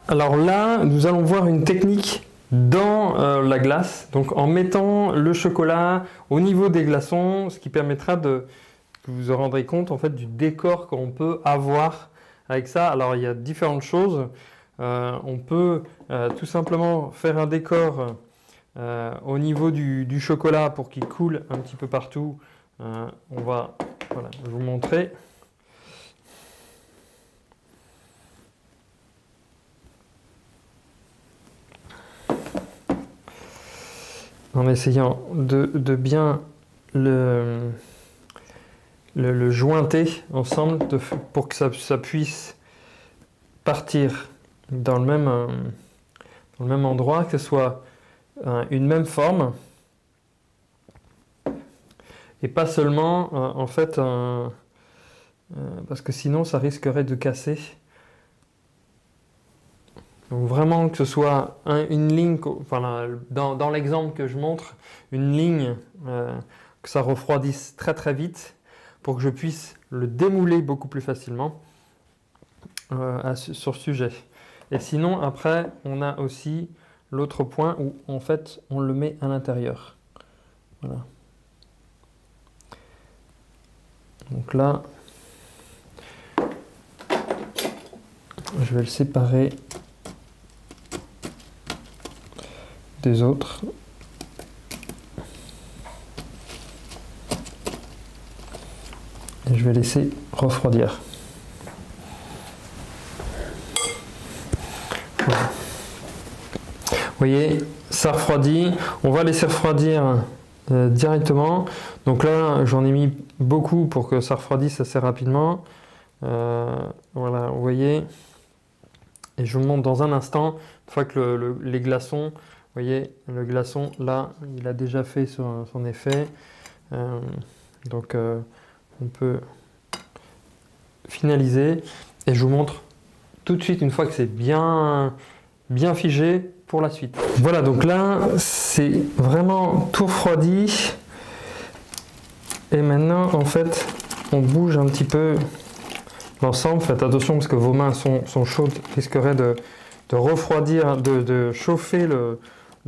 Alors là, nous allons voir une technique dans la glace, donc en mettant le chocolat au niveau des glaçons, ce qui permettra que vous vous rendrez compte en fait du décor qu'on peut avoir avec ça. Alors il y a différentes choses. On peut tout simplement faire un décor au niveau du chocolat pour qu'il coule un petit peu partout. Voilà, je vais vous montrer. En essayant de bien le jointer ensemble pour que ça puisse partir dans le même endroit, que ce soit une même forme et pas seulement en fait parce que sinon ça risquerait de casser. Donc vraiment que ce soit une ligne, enfin, dans l'exemple que je montre, une ligne que ça refroidisse très très vite pour que je puisse le démouler beaucoup plus facilement sur ce sujet. Et sinon après on a aussi l'autre point où en fait on le met à l'intérieur. Voilà. Donc là, je vais le séparer des autres. Et je vais laisser refroidir. Voilà. Vous voyez, ça refroidit. On va laisser refroidir directement. Donc là, j'en ai mis beaucoup pour que ça refroidisse assez rapidement. Voilà, vous voyez. Et je vous montre dans un instant, une fois que les glaçons, vous voyez, le glaçon, là, il a déjà fait son effet. Donc, on peut finaliser. Et je vous montre tout de suite, une fois que c'est bien figé, pour la suite. Voilà, donc là, c'est vraiment tout refroidi. Et maintenant, en fait, on bouge un petit peu l'ensemble. Faites attention parce que vos mains sont chaudes, risqueraient de refroidir, de chauffer le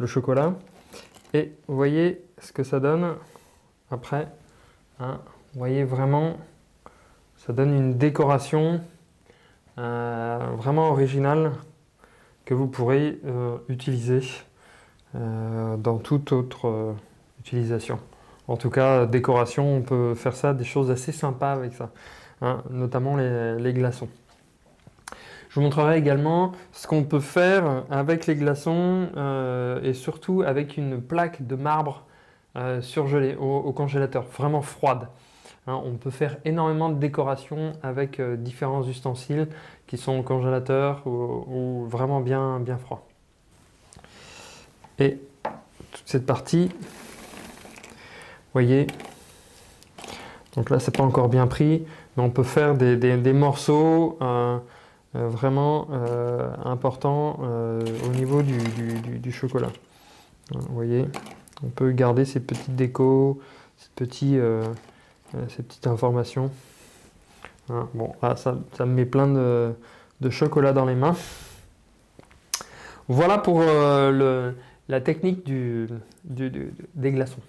chocolat. Et vous voyez ce que ça donne après. Hein, vous voyez vraiment, ça donne une décoration vraiment originale que vous pourrez utiliser dans toute autre utilisation. En tout cas, décoration, on peut faire ça, des choses assez sympas avec ça, hein, notamment les glaçons. Je vous montrerai également ce qu'on peut faire avec les glaçons et surtout avec une plaque de marbre surgelée au congélateur, vraiment froide. Hein, on peut faire énormément de décoration avec différents ustensiles qui sont au congélateur ou vraiment bien froid. Et toute cette partie, vous voyez, donc là c'est pas encore bien pris, mais on peut faire des morceaux vraiment importants au niveau du chocolat. Vous voyez, on peut garder ces petites décos, ces petites informations. Hein, bon, là ça me met plein de chocolat dans les mains. Voilà pour la technique des glaçons.